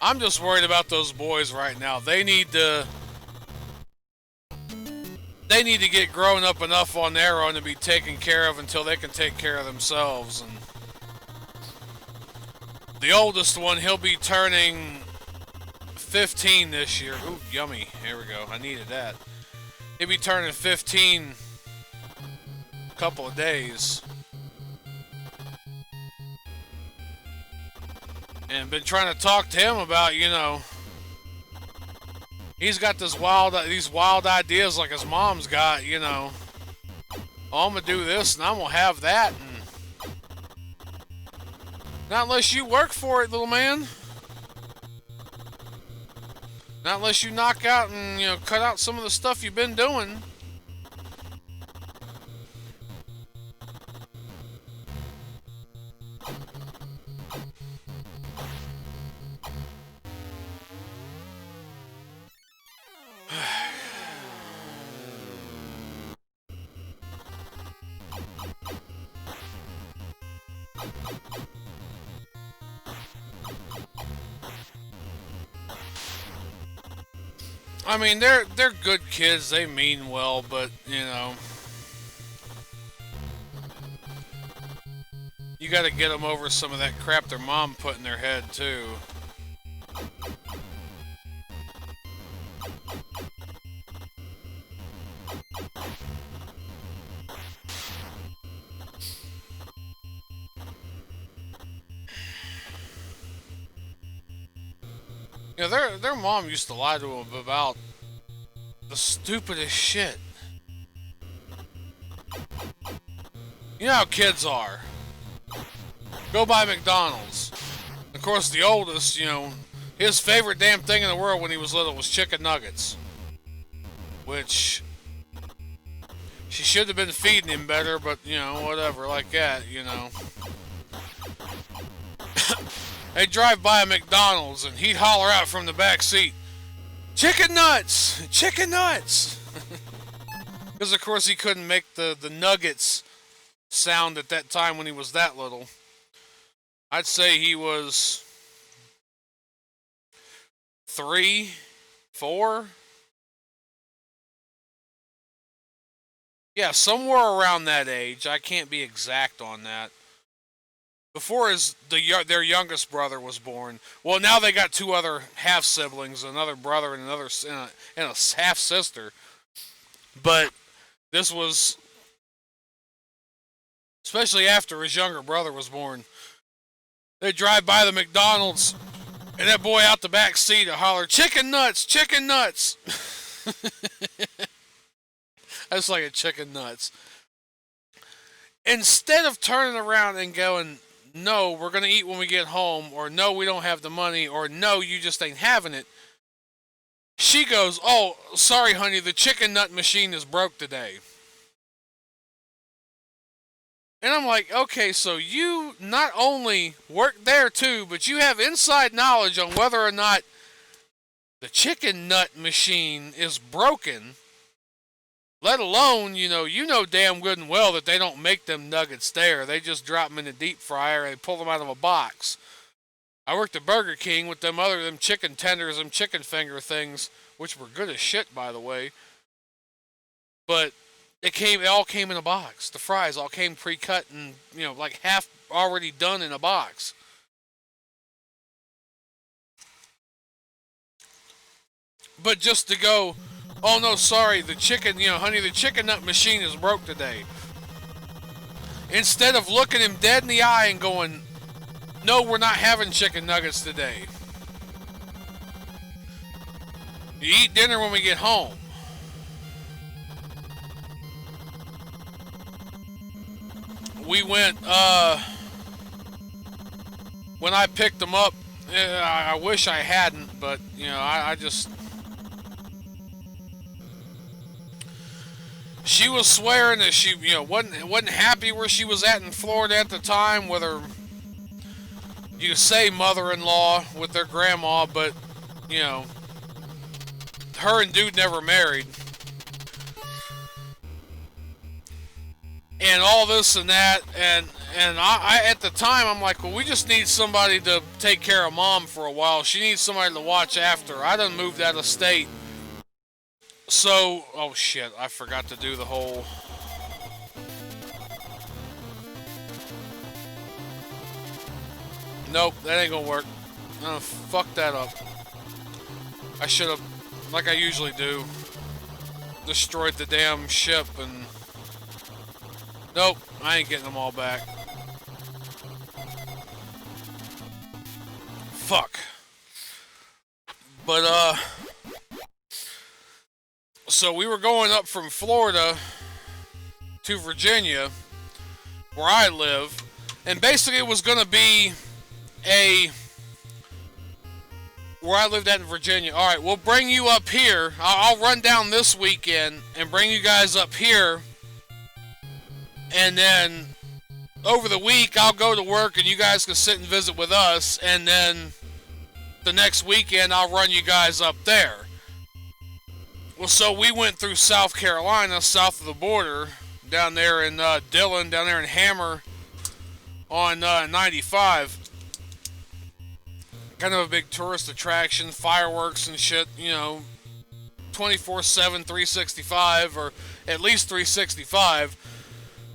I'm just worried about those boys right now. They need to get grown up enough on their own to be taken care of until they can take care of themselves. And the oldest one, he'll be turning 15 this year. Ooh, yummy. Here we go. I needed that. He'll be turning 15 in a couple of days. And been trying to talk to him about, you know, he's got these wild ideas like his mom's got, you know. Oh, I'm gonna do this and I'm gonna have that, and Not unless you work for it, little man. Not unless you knock out and, cut out some of the stuff you've been doing. I mean, they're good kids. They mean well, but you got to get them over some of that crap their mom put in their head too. Their mom used to lie to them about the stupidest shit. You know how kids are. Go buy McDonald's. Of course, the oldest, his favorite damn thing in the world when he was little was chicken nuggets. Which, she should have been feeding him better, but, whatever, like that, They'd drive by a McDonald's and he'd holler out from the back seat, "Chicken nuts! Chicken nuts!" Because, of course, he couldn't make the nuggets sound at that time when he was that little. I'd say he was 3, 4. Yeah, somewhere around that age. I can't be exact on that. Before their youngest brother was born. Well, now they got 2 other half siblings, another brother and a half sister. But this was, especially after his younger brother was born, they drive by the McDonald's, and that boy out the back seat would holler, "Chicken nuts, chicken nuts." That's like a chicken nuts. Instead of turning around and going, "No, we're going to eat when we get home," or "No, we don't have the money," or "No, you just ain't having it," she goes, "Oh, sorry, honey, the chicken nut machine is broke today." And I'm like, okay, so you not only work there too, but you have inside knowledge on whether or not the chicken nut machine is broken. Let alone, you know damn good and well that they don't make them nuggets there. They just drop them in the deep fryer and pull them out of a box. I worked at Burger King with them chicken tenders, them chicken finger things, which were good as shit, by the way. But it all came in a box. The fries all came pre-cut and, like half already done in a box. But just to go, "Oh no, sorry, the chicken, honey, the chicken nut machine is broke today." Instead of looking him dead in the eye and going, "No, we're not having chicken nuggets today. You eat dinner when we get home." We went, when I picked them up, I wish I hadn't, but, I just... She was swearing that she, wasn't happy where she was at in Florida at the time, with her, you could say mother-in-law with their grandma, but, her and dude never married. And all this and that, and I at the time, I'm like, well, we just need somebody to take care of mom for a while. She needs somebody to watch after her. I done moved out of state. So, oh shit, I forgot to do the whole... Nope, that ain't gonna work. Fuck that up. I should have, like I usually do, destroyed the damn ship and... Nope, I ain't getting them all back. Fuck. But, so we were going up from Florida to Virginia, where I live, and basically it was gonna be a where I lived at in Virginia. All right, we'll bring you up here. I'll run down this weekend and bring you guys up here, and then over the week I'll go to work and you guys can sit and visit with us, and then the next weekend I'll run you guys up there. Well, so we went through South Carolina, south of the border, down there in Dillon, down there in Hammer on 95. Kind of a big tourist attraction, fireworks and shit, you know, 24/7, 365, or at least 365.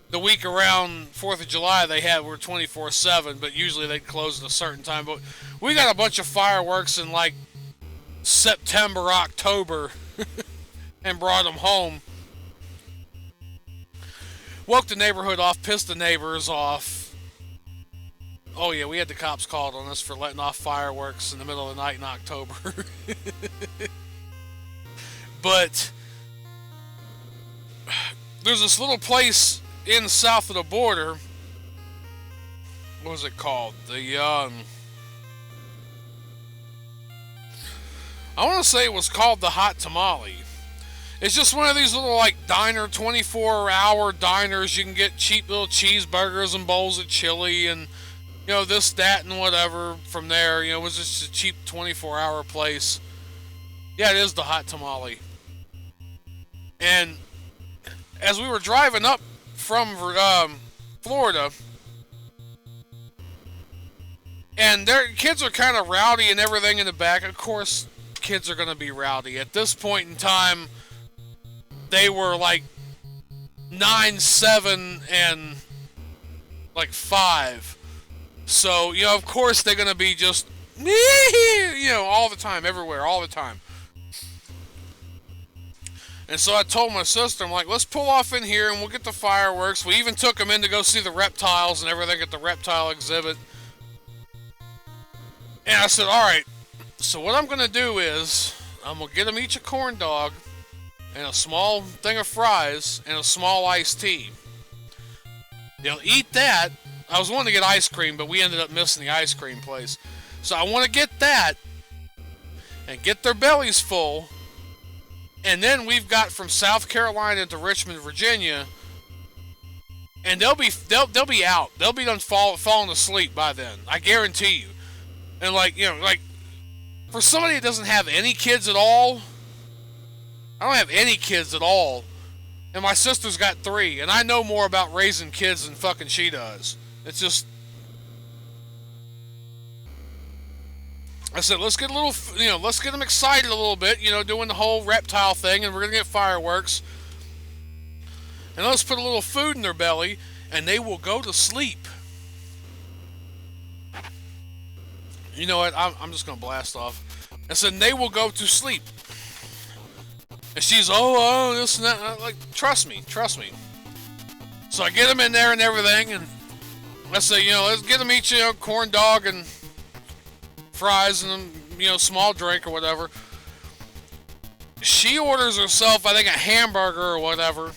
The week around 4th of July were 24/7, but usually they'd close at a certain time. But we got a bunch of fireworks in like September, October, and brought them home. Woke the neighborhood off, pissed the neighbors off. Oh yeah, we had the cops called on us for letting off fireworks in the middle of the night in October. But there's this little place in south of the border. What was it called? I want to say it was called the Hot Tamale. It's just one of these little like diner, 24-hour diners. You can get cheap little cheeseburgers and bowls of chili and, you know, this, that, and whatever from there. You know, it was just a cheap 24-hour place. Yeah, it is the Hot Tamale. And as we were driving up from Florida, and their kids are kind of rowdy and everything in the back. Of course, kids are going to be rowdy. At this point in time, they were like 9, 7, and like 5. So, you know, of course they're going to be just, you know, all the time, everywhere, all the time. And so I told my sister, I'm like, let's pull off in here and we'll get the fireworks. We even took them in to go see the reptiles and everything at the reptile exhibit. And I said, all right, so what I'm going to do is I'm going to get them each a corn dog and a small thing of fries and a small iced tea. They'll eat that. I was wanting to get ice cream, but we ended up missing the ice cream place. So I want to get that and get their bellies full. And then we've got from South Carolina to Richmond, Virginia, and they'll be out. They'll be done falling asleep by then. I guarantee you. And like, you know, like for somebody that doesn't have any kids at all, I don't have any kids at all. And my sister's got 3, and I know more about raising kids than fucking she does. It's just, I said, let's get a little, you know, let's get them excited a little bit, you know, doing the whole reptile thing, and we're going to get fireworks. And let's put a little food in their belly, and they will go to sleep. You know what, I'm just going to blast off. I said, they will go to sleep. And she's, oh, this and that. And I'm like, trust me. So I get them in there and everything, and I say, you know, let's get them each, you know, corn dog and fries and, you know, small drink or whatever. She orders herself, I think, a hamburger or whatever.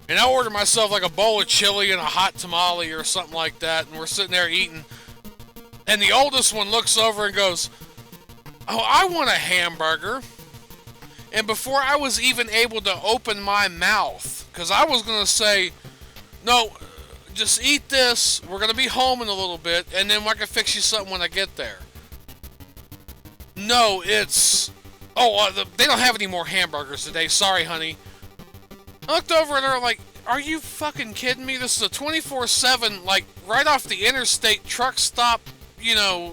And I order myself like a bowl of chili and a hot tamale or something like that. And we're sitting there eating. And the oldest one looks over and goes, oh, I want a hamburger. And before I was even able to open my mouth, because I was going to say, no, just eat this. We're going to be home in a little bit, and then I can fix you something when I get there. No, it's, they don't have any more hamburgers today. Sorry, honey. I looked over at her like, are you fucking kidding me? This is a 24/7, like, right off the interstate truck stop, you know,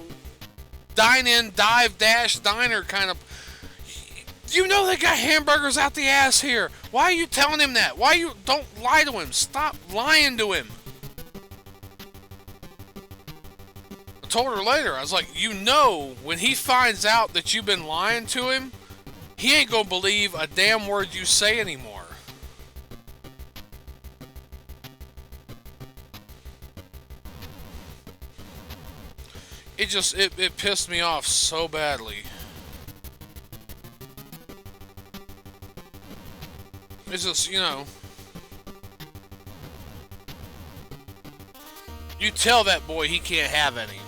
dine-in, dive, dash, diner kind of. You know they got hamburgers out the ass here. Why are you telling him that? Don't lie to him. Stop lying to him. I told her later, I was like, you know, when he finds out that you've been lying to him, he ain't gonna believe a damn word you say anymore. It pissed me off so badly. It's just, you You tell that boy he can't have any.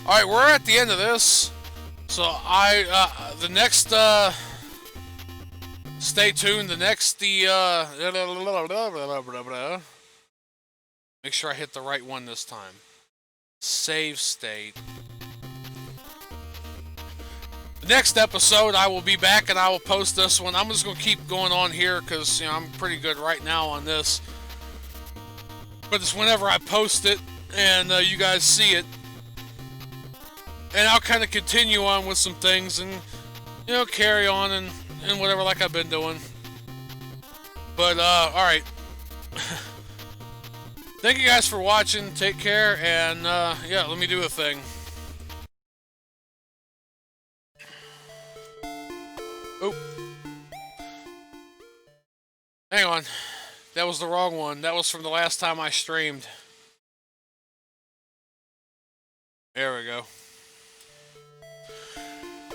Alright, we're at the end of this. So the next, stay tuned. The next, make sure I hit the right one this time. Save state. The next episode, I will be back and I will post this one. I'm just going to keep going on here because, you know, I'm pretty good right now on this. But it's whenever I post it and you guys see it. And I'll kind of continue on with some things and, you know, carry on and whatever like I've been doing. But, alright. Thank you guys for watching. Take care. And, yeah, let me do a thing. Oh. Hang on. That was the wrong one. That was from the last time I streamed. There we go.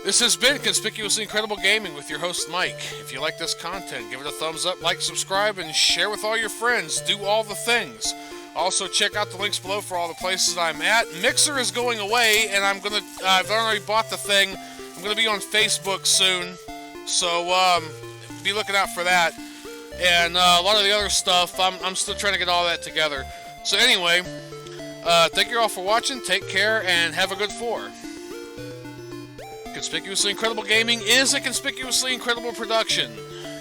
This has been Conspicuously Incredible Gaming with your host, Mike. If you like this content, give it a thumbs up, like, subscribe, and share with all your friends. Do all the things. Also, check out the links below for all the places I'm at. Mixer is going away, and I've already bought the thing. I'm gonna be on Facebook soon, so be looking out for that. And a lot of the other stuff, I'm still trying to get all that together. So anyway, thank you all for watching. Take care, and have a good 4. Conspicuously Incredible Gaming is a Conspicuously Incredible production.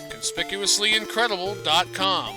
ConspicuouslyIncredible.com